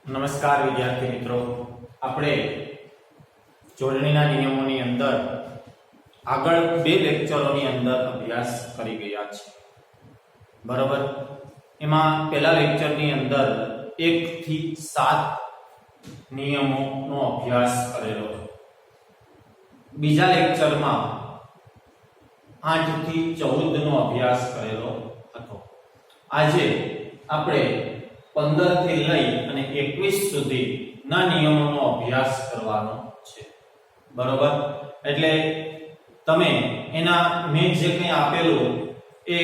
નમસ્કાર વિદ્યાર્થી મિત્રો, આપણે જોડણીના નિયમોની અંદર આગળ બે લેક્ચરોની અંદર અભ્યાસ કરી ગયા છે. બરોબર. એમાં પહેલા લેક્ચરની અંદર 1 થી 7 નિયમોનો અભ્યાસ કરેલો હતો. બીજા લેક્ચરમાં 8 થી 14 નો અભ્યાસ કરેલો હતો. આજે આપણે 15 થી લઈ અને 21 સુધી ના નિયમોનો અભ્યાસ કરવાનો છે. બરોબર. એટલે તમે એના મેં જે કંઈ આપેલું એ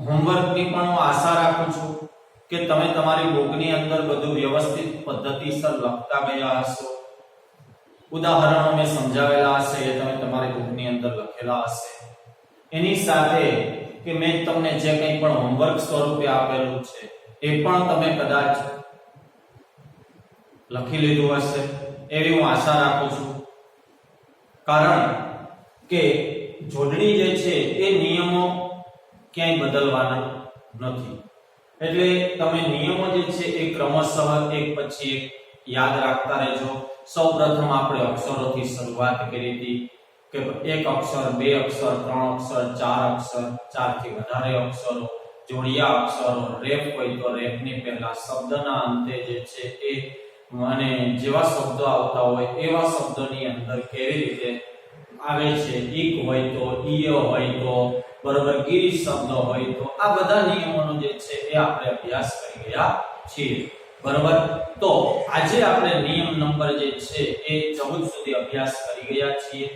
હોમવર્કની પણ હું આશા રાખું છું કે તમે તમારી બુકની અંદર બધું વ્યવસ્થિત પદ્ધતિસર લખતા ગયા હશો. ઉદાહરણો મેં સમજાવેલા હશે એ તમે તમારી બુકની અંદર લખેલા હશે. એની સાથે કે મેં તમને જે કંઈ પણ હોમવર્ક સ્વરૂપે આપેલું છે એ પણ તમે કદાચ લખી લીધું હશે એવી હું આશા રાખું છું. કારણ કે જોડણી જે છે એ નિયમો ક્યાંય બદલવાના નથી. એટલે તમે નિયમો જે છે એ ક્રમશઃ એક પછી એક યાદ રાખતા રહેજો. સૌપ્રથમ આપણે અક્ષરોથી શરૂઆત કરી હતી કે એક અક્ષર, બે અક્ષર, ત્રણ અક્ષર, ચાર અક્ષર, ચારથી વધારે અક્ષરો, જોડિયા અક્ષરો, રેફ હોય તો રેફની પહેલા શબ્દના અંતે જે છે એ અને જેવા શબ્દો આવતા હોય એવા શબ્દોની અંદર કેવી રીતે આવે છે. ઈક હોય તો, ઈય હોય તો, બરોબર, ગીરી શબ્દ હોય તો, આ બધા નિયમોનો જે છે એ આપણે અભ્યાસ કરી ગયા છીએ. બરોબર. તો આજે આપણે નિયમ નંબર જે છે એ 14 સુધી અભ્યાસ કરી ગયા છીએ.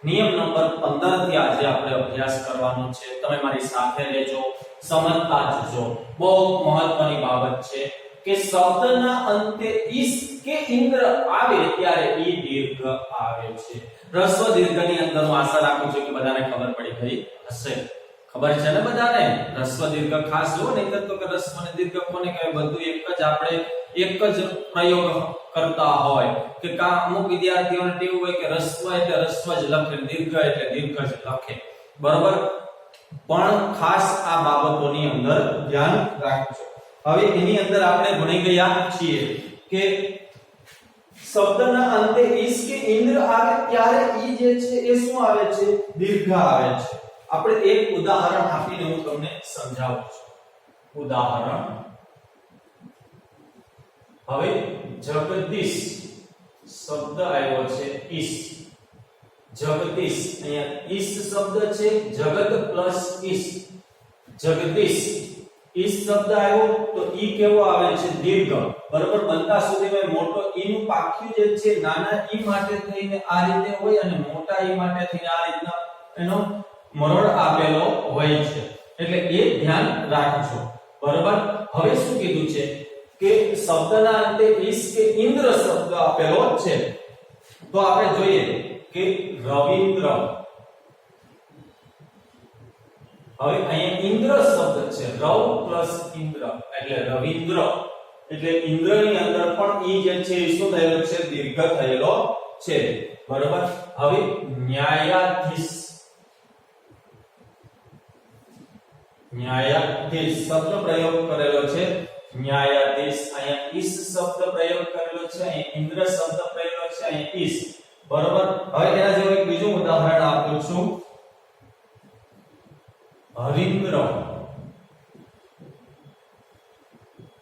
નિયમ નંબર 15 થી આજે આપણે અભ્યાસ કરવાનો છે. તમે મારી સાથે રહેજો, સમજતા જજો. બહુ મહત્વની બાબત છે કે શબ્દના અંતે ઈસ કે ઇન્દ્ર આવે ત્યારે ઈ દીર્ઘ આવે છે. રસ્વ દીર્ઘની અંદર હું આશા રાખું છું કે બધાને ખબર પડી ગઈ હશે. ખબર છે ને બધાને? રસ્વ દીર્ઘ ખાસ લો, નહીંતર તો કે રસ્વ અને દીર્ઘ કોને કહેવાય બધું એક જ આપણે એક જ પ્રયોગ કરતા હોય કે અમુક વિદ્યાર્થીઓને ટેવ હોય કે રસ્વ એટલે રસ્વ જ લખે, દીર્ઘ એટલે દીર્ઘ જ લખે. બરોબર. પણ ખાસ આ બાબતોની અંદર ધ્યાન રાખજો. હવે એની અંદર આપણે ભણી ગયા છીએ કે શબ્દના અંતે ઈસ કે ઇન્દ્ર આવે ત્યારે ઈ જે છે એ શું આવે છે? દીર્ઘ આવે છે. આપણે એક ઉદાહરણ આપીને હું તમને સમજાવું છું. ઉદાહરણ, હવે જગદીશ શબ્દ આવ્યો છે ઈસ. જગદીશ, અહીંયા ઈસ શબ્દ છે, જગત પ્લસ ઈસ. જગદીશ ઈસ શબ્દ આવ્યો તો ઈ કેવો આવે છે? દીર્ઘ. બરોબર. બનતા સુધીમાં મોટો ઈ નું પાખ્યું જે છે નાના ઈ માટે થઈને આ રીતે હોય અને મોટા ઈ માટે થઈને આ રીતના એનો મરોડ આપેલો હોય છે. એટલે એ ધ્યાન રાખજો. બરોબર. હવે શું કીધું છે કે શબ્દના અંતે ઈસ કે ઇન્દ્ર શબ્દ આપેલો છે. તો આપણે જોઈએ કે રવિન્દ્ર. હવે અહીંયા ઇન્દ્ર શબ્દ છે, રવ પ્લસ ઇન્દ્ર એટલે રવિન્દ્ર. એટલે ઇન્દ્રની અંદર પણ ઈ જે છે એ શું થયેલો છે? દીર્ઘ થયેલો છે. બરોબર. હવે ન્યાયાધીશ. ન્યાયાધીશ શબ્દ પ્રયોગ કરેલો છે. ન્યાયાધીશ, અહીંયા ઈસ શબ્દ પ્રયોગ કરેલો છે, અહીંયા ઇન્દ્ર શબ્દ પ્રયોગ છે, અહીંયા ઈસ. બરોબર. હવે એના જેવું એક બીજું ઉદાહરણ આપું છું. હરિન્દ્ર.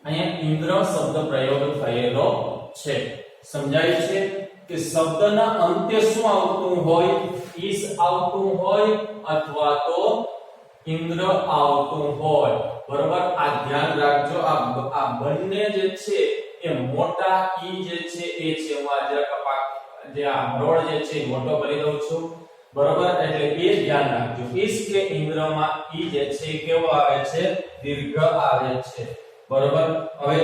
અહીંયા ઇન્દ્ર શબ્દ પ્રયોગ થયેલો છે. સમજાય છે કે શબ્દના અંતે શું આવતું હોય? ઈસ આવતું હોય અથવા તો ઇન્દ્ર આવતું હોય. બરોબર. આ ધ્યાન રાખજો. આ બંને જે છે એ મોટા ઈ જે છે એ છે. હું આ જરા જે આ મરોડ જે છે મોટો કરી દઉં છું. બરોબર. એટલે એ ધ્યાન રાખજો. ઈસ કે ઇન્દ્રમાં ઈ જે છે કેવો આવે છે? દીર્ઘ આવે છે. બરોબર. હવે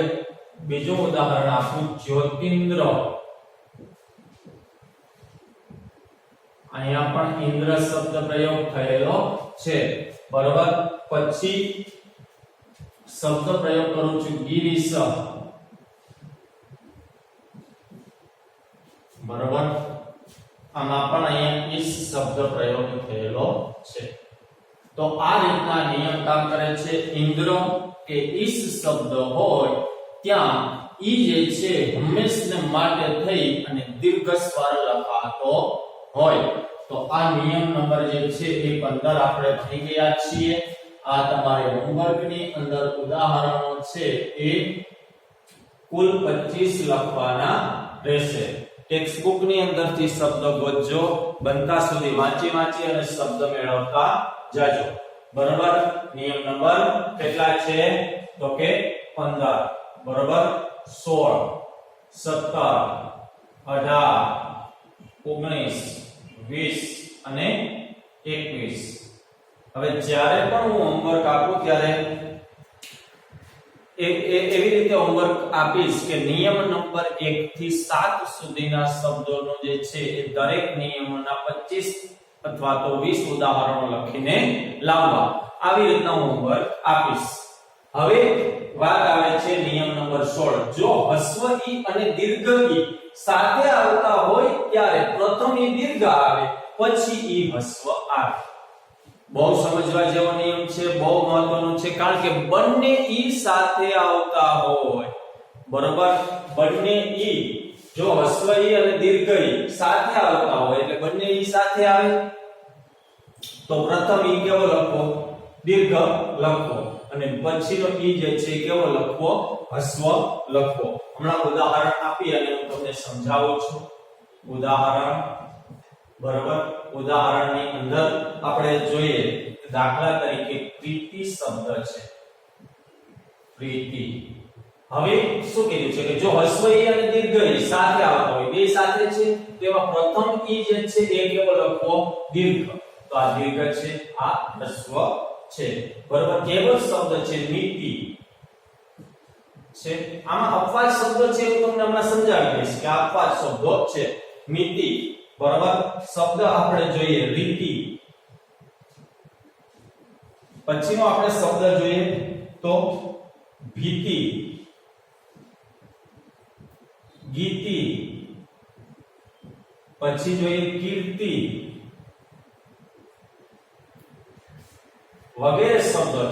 બીજું ઉદાહરણ આપું. જ્યોતિન્દ્ર. અહીંયા પણ ઇન્દ્ર શબ્દ પ્રયોગ થયેલો છે. બરોબર. પછી શબ્દ પ્રયોગ કરું છું ગિરીશ. બરોબર. આમાં પણ અહીંયા ઈસ શબ્દ પ્રયોગ થયેલો છે. તો આ રીતના નિયમ કામ કરે છે. ઇન્દ્ર કે ઈસ શબ્દ હોય ત્યાં ઈ જે છે હંમેશને માટે થઈ અને દીર્ઘ સ્વર લખાતો હોય. તો આ નિયમ નંબર જે છે એ 15 આપણે ભણી ગયા છીએ. આ તમારે હોમવર્કની અંદર ઉદાહરણો છે એ કુલ 25 લખવાના રહેશે. ટેક્સ્ટ બુક ની અંદરથી શબ્દ ગોતજો, બનતા સુધી વાંચી અને શબ્દ મેળવતા જાજો. બરોબર. નિયમ નંબર કેટલા છે તો કે 15. બરોબર. 16 17 18 19 20 અને 21. હવે જ્યારે પણ હું હોમવર્ક આપું ત્યારે એવી રીતે હોમવર્ક આપીશ કે નિયમ નંબર 1 થી 7 સુધીના શબ્દોનો જે છે એ દરેક નિયમોના 25 અથવા તો 20 ઉદાહરણો લખીને લાવવા. આવી રીતના હોમવર્ક આપીશ. હવે વાત આવે છે નિયમ નંબર 16. જો હસ્વ ઈ અને દીર્ઘ ઈ સાથે આવતા હોય ત્યારે પ્રથમ ઈ દીર્ઘ આવે, પછી ઈ હસ્વ આવે. બહુ સમજવા જેવો નિયમ છે, બહુ મહત્વનું છે, કારણ કે બંને ઈ સાથે આવતા હોય. બરોબર. બંને ઈ, જો હસ્વ ઈ અને દીર્ઘ ઈ સાથે આવતા હોય એટલે બંને ઈ સાથે આવે તો પ્રથમ ઈ કેવો લખવો? દીર્ઘ લખવો, અને પછીનો ઈ જે છે કેવો લખવો? હસ્વ લખવો. હમણાં ઉદાહરણ આપી અને હું તમને સમજાવું છું. ઉદાહરણ. બરોબર. ઉદાહરણની અંદર આપણે જોઈએ, દાખલા તરીકે પ્રીતિ શબ્દ છે. પ્રીતિ. હવે શું કીધું છે કે જો હસ્વ ઈ અને દીર્ઘ ઈ સાથે આવતા હોય, બે સાથે છે, તેમાં પ્રથમ ઈ જે છે એ કેવો લખવો? દીર્ઘ. તો આ દીર્ઘ છે, આ હસ્વ છે. બરોબર. કેવો શબ્દ છે? નીતિ છે. આમાં અપવાદ શબ્દો છે, હું તમને હમણાં સમજાવી દઈશ કે અપવાદ શબ્દો છે. નીતિ. બરોબર. શબ્દ આપણે જોઈએ રીતિ. પછીનો આપણે શબ્દ જોઈએ તો ભીતિ, ગીતિ. પછી જોઈએ કીર્તિ વગેરે શબ્દો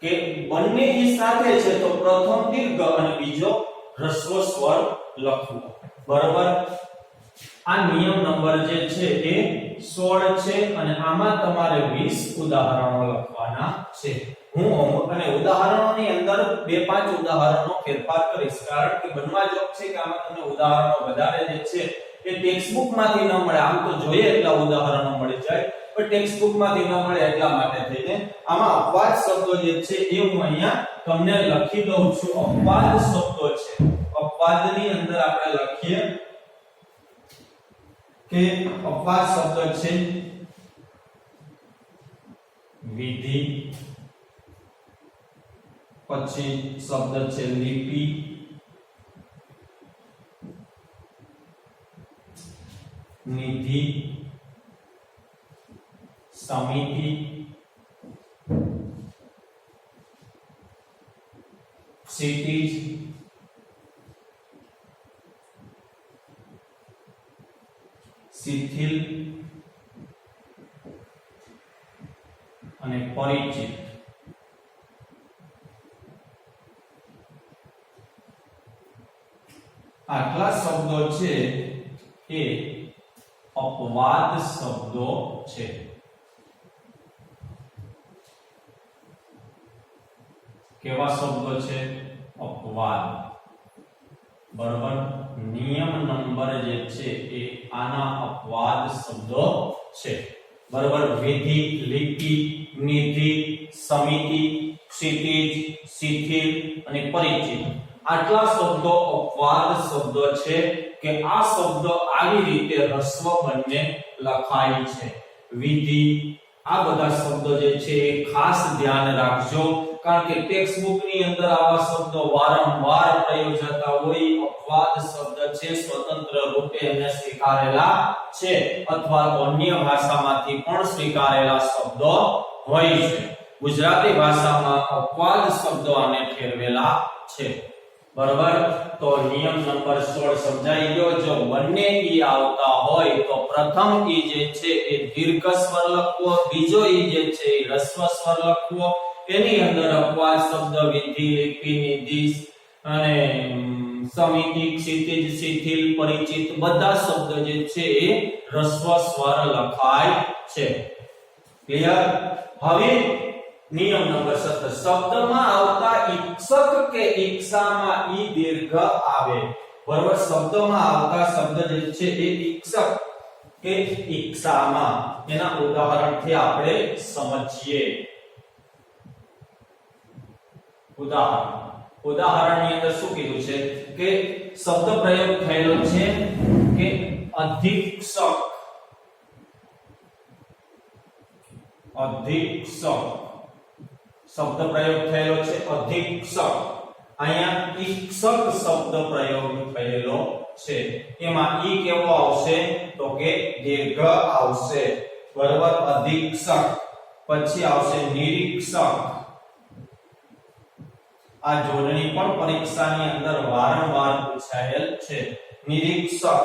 છે કે બંને ઈ સાથે છે તો પ્રથમ દીર્ઘ અને બીજો હ્રસ્વ સ્વર લખવો. બરોબર. આ નિયમ નંબર જે છે એ 16 છે અને આમાં તમારે 20 ઉદાહરણો લખવાના છે. હું અને ઉદાહરણોની અંદર 2-5 ઉદાહરણો ફેરફાર કરીશ, કારણ કે બનવા જોગ છે કે આમાં તમને ઉદાહરણો વધારે જે છે એ ટેક્સ્ટ બુક માંથી ન મળે. આમ તો જોઈએ એટલા ઉદાહરણો મળી જાય, પણ ટેક્સ્ટ બુક માંથી ન મળે એટલા માટે થઈને આમાં અપવાદ શબ્દો જે છે એ હું અહીંયા તમને લખી દઉં છું. અપવાદ શબ્દો છે. અપવાદની અંદર આપણે લખીએ કે અપવાદ શબ્દ છે વિધિ, પછી શબ્દ છે લિપિ, નિધિ, સમિતિ, ક્ષિતિજ, શિથિલ અને પરિચિત. આટલા શબ્દો છે એ અપવાદ શબ્દો છે. કેવા શબ્દો છે? અપવાદ. બરોબર. નિયમ નંબર જે છે એ આના અપવાદ શબ્દો છે. બરોબર. વિધિ, લિપિ, નિધિ, સમિતિ, ક્ષિતિજ, શિથિલ અને પરિચિત. આટલા શબ્દો અપવાદ શબ્દો છે કે આ શબ્દો આવી રીતે હ્રસ્વ બંને લખાય છે. વિધિ, આ બધા શબ્દો જે છે એ ખાસ ધ્યાન રાખજો, કારણ કે ટેક્સ્ટ બુક ની અંદર આવા શબ્દો વારંવાર પ્રયોજાતા હોય. અપવાદ શબ્દ છે સ્વતંત્ર રૂપે એને સ્વીકારેલા છે અથવા તો અન્ય ભાષામાંથી પણ સ્વીકારેલા શબ્દો હોય છે. ગુજરાતી ભાષામાં અપવાદ શબ્દો આને ઠેરવેલા છે. બરોબર. તો નિયમ નંબર 16 સમજાઈ ગયો. જો બંને ઈ આવતા હોય તો પ્રથમ ઈ જે છે એ દીર્ઘ સ્વર લખવો, બીજો ઈ જે છે એ હ્રસ્વ સ્વર લખવો. એની અંદર અપવાદ શબ્દ વિધિ, લિપિ, નિધિ અને સમિતિ, ક્ષિતિજ, શિથિલ, પરિચિત બધા શબ્દ જે છે એ રસ્વ સ્વર લખાય છે. ક્લિયર? હવે નિયમ નંબર 17 શબ્દમાં આવતા ઈક્ષક કે ઈક્ષામાં ઈ દીર્ઘ આવે. બરાબર? શબ્દમાં આવતા શબ્દ જે છે એ ઈક્ષક કે ઈક્ષામાં એના ઉદાહરણથી આપણે સમજીએ. ઉદાહરણની અંદર શું કીધું છે કે શબ્દ પ્રયોગ થયેલો છે કે અધિક્ષક. શબ્દ પ્રયોગ થયેલો છે અધિક્ષક. અહીંયા ઈક્ષક શબ્દ પ્રયોગ થયેલો છે. એમાં ઈ કેવો આવશે તો કે દીર્ઘ આવશે. બરાબર? અધિક્ષક. પછી આવશે નિરીક્ષક. આ જોડણી પણ પરીક્ષાની અંદર વારંવાર પૂછાયેલ છે. નિરીક્ષક.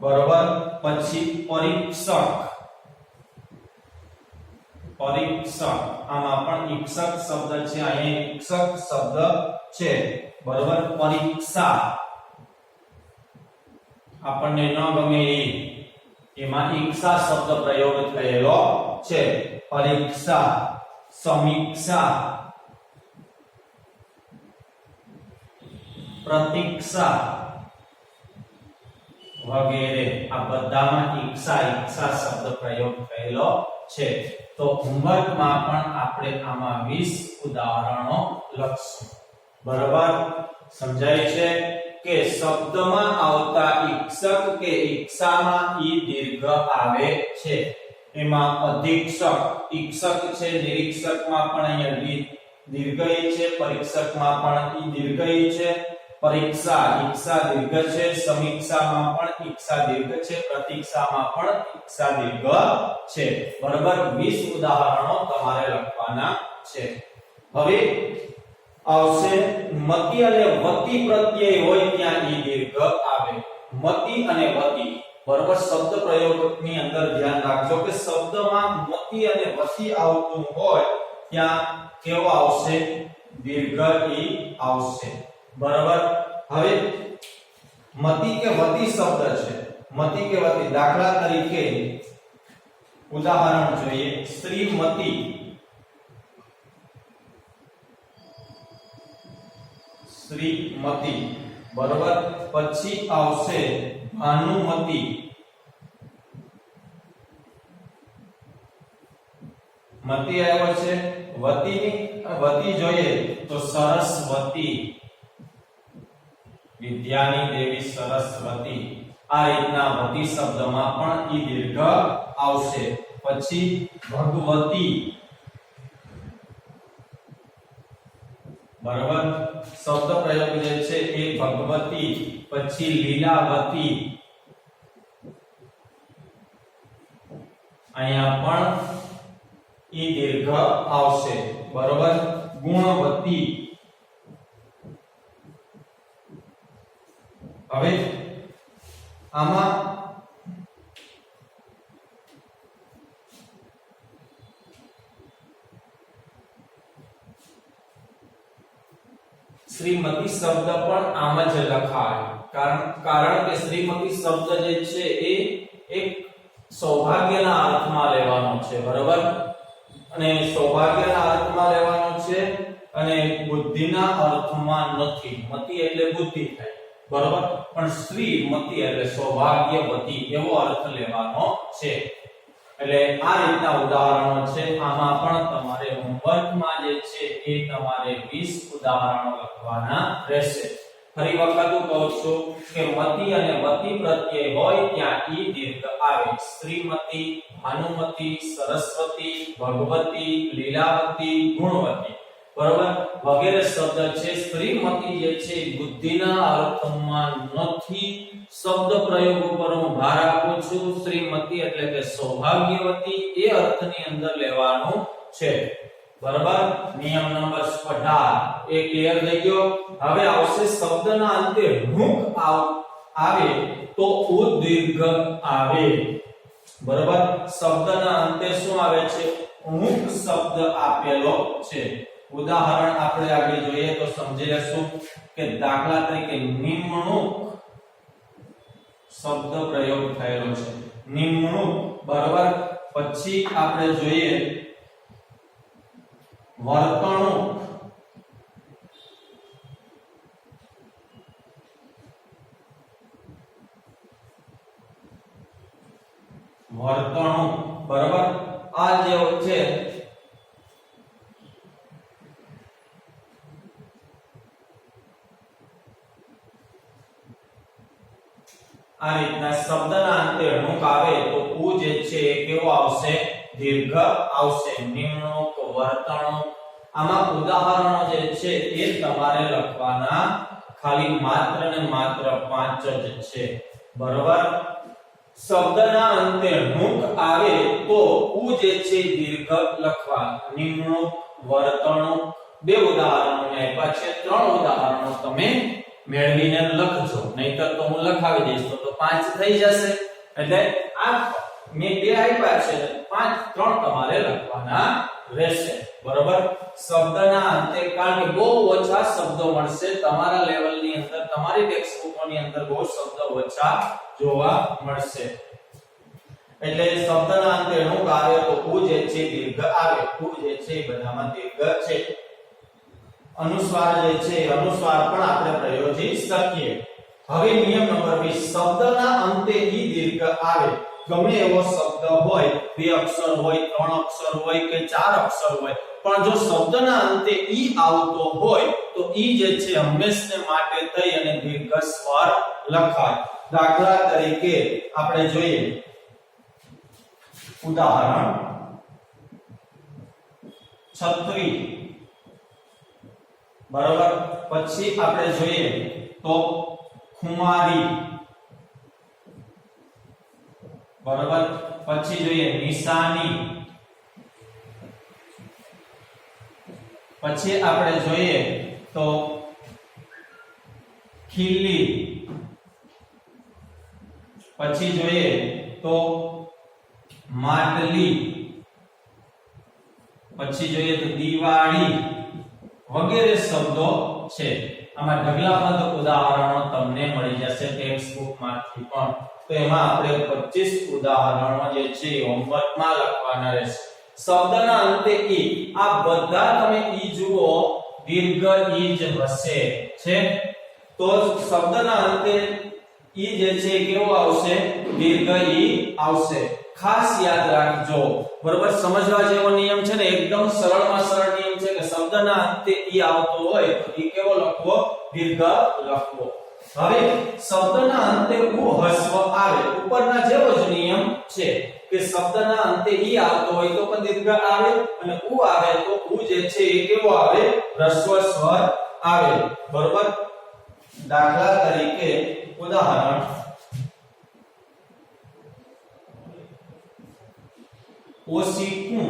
બરાબર? પછી પરીક્ષક. આમાં પણ ઈક્ષક શબ્દ છે. અહીંયા ઈક્ષક શબ્દ છે. બરાબર? પરીક્ષા આપણને ન ગમે એમાં ઈક્ષા શબ્દ પ્રયોગ થયેલો છે. પરીક્ષા, સમીક્ષા, પ્રતીક્ષા વગેરે આ બધામાં ઈક્ષા શબ્દ પ્રયોગ થયેલો છે. તો હોમવર્કમાં પણ આપણે આમાં 20 ઉદાહરણો લખશું. બરાબર? સમજાય છે કે શબ્દમાં આવતા ઈક્ષક કે ઈક્ષામાં ઈ દીર્ઘ આવે છે. એમાં અધિક્ષક, ઈક્ષક છે, નિરીક્ષકમાં પણ અહીંયા દીર્ઘ છે, પરીક્ષકમાં પણ ઈ દીર્ઘ છે. પરીક્ષા ઈક્ષા દીર્ઘ છે, સમીક્ષામાં પણ ઈક્ષા દીર્ઘ છે, પ્રતીક્ષામાં પણ ઈક્ષા દીર્ઘ છે. બરાબર? 20 ઉદાહરણો તમારે લખવાના છે. હવે આવશે મતિ અને વતિ પ્રત્યય હોય ત્યાં ઈ દીર્ઘ આવે. મતિ અને વતિ. બરાબર? શબ્દ પ્રયોગની અંદર ધ્યાન રાખજો કે શબ્દમાં મતિ અને વતિ આવતું હોય ત્યાં કેવો આવશે? દીર્ઘ ઈ આવશે. બરાબર? હવે મતિ કે વતિ શબ્દ છે. મતિ કે વતિ દાખલા તરીકે ઉદાહરણ જોઈએ. શ્રીમતી. શ્રીમતી. બરાબર? પછી આવશે ભાનુમતી. મતિ આવ્યો છે. વતિ જોઈએ તો સરસ્વતી. વિદ્યાની દેવી સરસ્વતી. આ રીતના વતિ શબ્દમાં પણ ઈ દીર્ઘ આવશે. પછી ભગવતી. બરાબર? શબ્દ પ્રયોગ જે છે એ ભગવતી. પછી લીલાવતી. અહીંયા પણ ઈ દીર્ઘ આવશે. બરાબર? ગુણવતી. હવે આમાં શ્રીમતી શબ્દ પણ આમ જ લખાય. કારણ કે શ્રીમતી શબ્દ જે છે એ એક સૌભાગ્યના અર્થમાં લેવાનો છે. બરાબર? અને સૌભાગ્યના અર્થમાં લેવાનો છે અને બુદ્ધિના અર્થમાં નથી. મતિ એટલે બુદ્ધિ થાય. બરાબર? પણ શ્રીમતી એટલે સૌભાગ્યવતી એવો અર્થ લેવાનો છે. એટલે આ રીતના ઉદાહરણો છે. આમાં પણ તમારે હોમવર્કમાં જે છે એ તમારે 20 ઉદાહરણો લખવાના રહેશે. ફરી વખત હું કહું છું કે મતિ અને વતિ પ્રત્યય હોય ત્યાં ઈ દીર્ઘ આવે. શ્રીમતી, ભાનુમતી, સરસ્વતી, ભગવતી, લીલાવતી, ગુણવતી. બરાબર? વગેરે શબ્દ છે. શ્રીમતી જે છે બુદ્ધિના અર્થમાં નથી. શબ્દ પ્રયોગ ઉપર હું ભાર આપું છું. શ્રીમતી એટલે કે સૌભાગ્યવતી એ અર્થની અંદર લેવાનું છે. બરાબર? નિયમ નંબર 18 એ ક્લિયર થઈ ગયો. હવે આવશે શબ્દના અંતે મુખ આવે તો ઉદીર્ઘ આવે. બરાબર? શબ્દના અંતે શું આવે છે? મુખ શબ્દ આપેલો છે. ઉદાહરણ આપણે આગળ જોઈએ તો સમજી લેશું કે દાખલા તરીકે નિમણૂક શબ્દ પ્રયોગ થયેલો છે નિમણૂક બરાબર પછી આપણે જોઈએ વર્તણૂક વર્તણૂક બરાબર આ જે છે આ રીતના શબ્દના અંતે ણુક આવે તો ઉ જે છે એ કેવો આવશે દીર્ઘ આવશે નિમણૂક વર્તણૂક આમાં ઉદાહરણો જે છે એ તમારે લખવાના ખાલી માત્ર ને માત્ર 5 જ છે બરોબર શબ્દના અંતે ણુક આવે તો ઉ જે છે દીર્ઘ લખવા નિમણૂક વર્તણૂક બે ઉદાહરણો મેં આપ્યા છે 3 ઉદાહરણો તમે મેળવીને લખજો નહીતર તો હું લખાવી દઈશ તો 5 થઈ જશે એટલે આ મેં બે આપ્યા છે 5 3 તમારે લખવાના રહેશે બરોબર શબ્દના અંતે કારણ કે બહુ ઓછા શબ્દો મળશે તમારા લેવલની અંદર તમારી ટેક્સ્ટબુકોની અંદર બહુ શબ્દો ઓછા જોવા મળશે એટલે શબ્દના અંતે ણુક આવે તો ઉ જે છે દીર્ઘ આવે ઉ જે છે બધામાં દીર્ઘ છે અનુસ્વાર જે છે અનુસ્વાર પણ આપણે પ્રયોજી શકીએ હવે નિયમ નંબર 20 શબ્દના અંતે ઈ દીર્ઘ આવે ગમે એવો શબ્દ હોય બે અક્ષર હોય ત્રણ અક્ષર હોય કે ચાર અક્ષર હોય પણ જો શબ્દના અંતે ઈ આવતો હોય તો ઈ જે છે હંમેશને માટે થઈ અને દીર્ઘ સ્વર લખાય દાખલા તરીકે આપણે જોઈએ ઉદાહરણ છત્રી બરાબર પછી આપણે જોઈએ તો ખુમારી બરાબર પછી જોઈએ નિશાની પછી આપણે જોઈએ તો ખીલી પછી જોઈએ તો માટલી પછી જોઈએ તો દિવાળી વગેરે શબ્દો છે આમાં ઢગલાબંધ ઉદાહરણો તમને મળી જશે ટેક્સ્ટ બુક માંથી પણ તો એમાં આપણે 25 ઉદાહરણો જે છે હોમવર્કમાં લખવાના રહેશે શબ્દના અંતે ઈ આ બધા તમે ઈ જુઓ દીર્ઘ ઈ જ હશે છે તો શબ્દના અંતે ઈ જે છે કેવો આવશે દીર્ઘ ઈ આવશે ખાસ યાદ રાખજો બરોબર સમજવા જેવો નિયમ છે ને એકદમ સરળમાં સરળ નિયમ છે કે શબ્દના અંતે ઈ આવતો હોય તો ઈ કેવો લખવો દીર્ઘ લખવો હવે શબ્દના અંતે ઉ હસ્વ આવે ઉપરના જેવો જ નિયમ છે કે શબ્દના અંતે ઈ આવતો હોય તો પણ દીર્ઘ આવે અને ઉ આવે તો ઉ જે છે એ કેવો આવે હ્રસ્વ સ્વર આવે બરોબર દાખલા તરીકે ઉદાહરણ ઓસીકું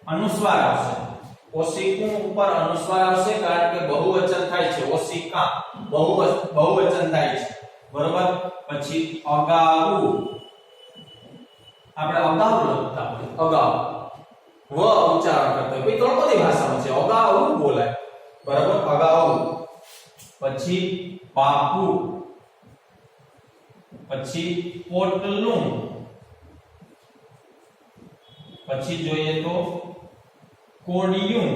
અનુસ્વાર આવશે ઓસીકું ઉપર અનુસ્વાર આવશે કારણ કે બહુવચન થાય છે ઓસીકા બહુવચન થાય છે બરોબર પછી અગાઉ આપણે અગાઉ લખતા હોય અગાઉ વ ઉચ્ચારણ કરતા હોય ત્રણ બધી ભાષામાં છે અગાઉ બોલાય બરોબર અગાઉ પછી બાપુ પછી પોટલું પછી જોઈએ તો કોડિયું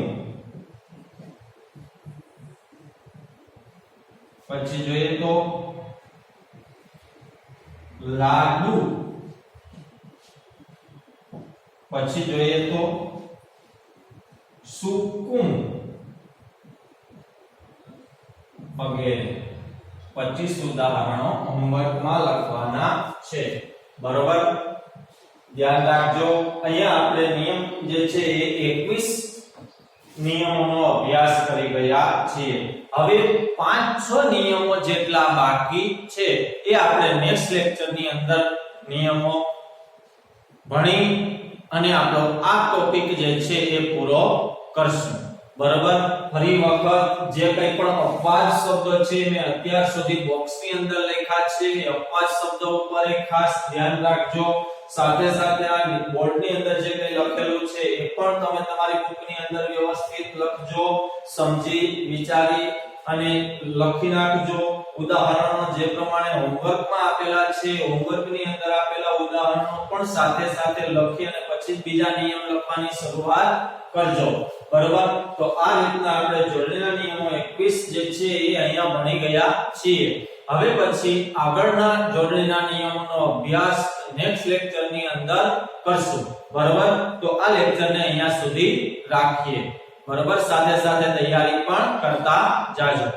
પછી જોઈએ તો લાડુ પછી જોઈએ તો સુકુમ વગેરે 25 ઉદાહરણો હોમવર્કમાં લખવાના છે બરોબર ધ્યાન રાખજો અહીંયા આપણે નિયમ જે છે એ 21 નિયમોનો અભ્યાસ કરી ગયા છીએ હવે 5-6 નિયમો જેટલા બાકી છે એ આપણે નેક્સ્ટ લેક્ચરની અંદર નિયમો ભણી અને આપણો આ ટોપિક જે છે એ પૂરો કરશું બરોબર ફરી વખત જે કંઈ પણ અપવાદ શબ્દો છે મેં અત્યાર સુધી બોક્સની અંદર લખ્યા છે એ અપવાદ શબ્દો ઉપર ખાસ ધ્યાન રાખજો સાથે સાથે આ બોર્ડની અંદર જે કંઈ લખેલું છે એ પણ તમે તમારી બુકની અંદર વ્યવસ્થિત લખજો, સમજી વિચારી અને લખી નાખજો. ઉદાહરણો જે પ્રમાણે હોમવર્કમાં આપેલા છે, હોમવર્કની અંદર આપેલા ઉદાહરણો પણ સાથે સાથે લખી અને પછી બીજા નિયમ લખવાની શરૂઆત કરજો. બરોબર? તો આ રીતના આપણે જોડણીના નિયમો 21 જે છે એ અહીંયા ભણી ગયા છીએ. હવે પછી આગળના જોડણીના નિયમોનો અભ્યાસ નેક્સ્ટ લેક્ચરની અંદર કરશું. બરોબર? તો આ લેક્ચરને અહીંયા સુધી રાખીએ. બરોબર? સાથે સાથે તૈયારી પણ કરતા જાજો.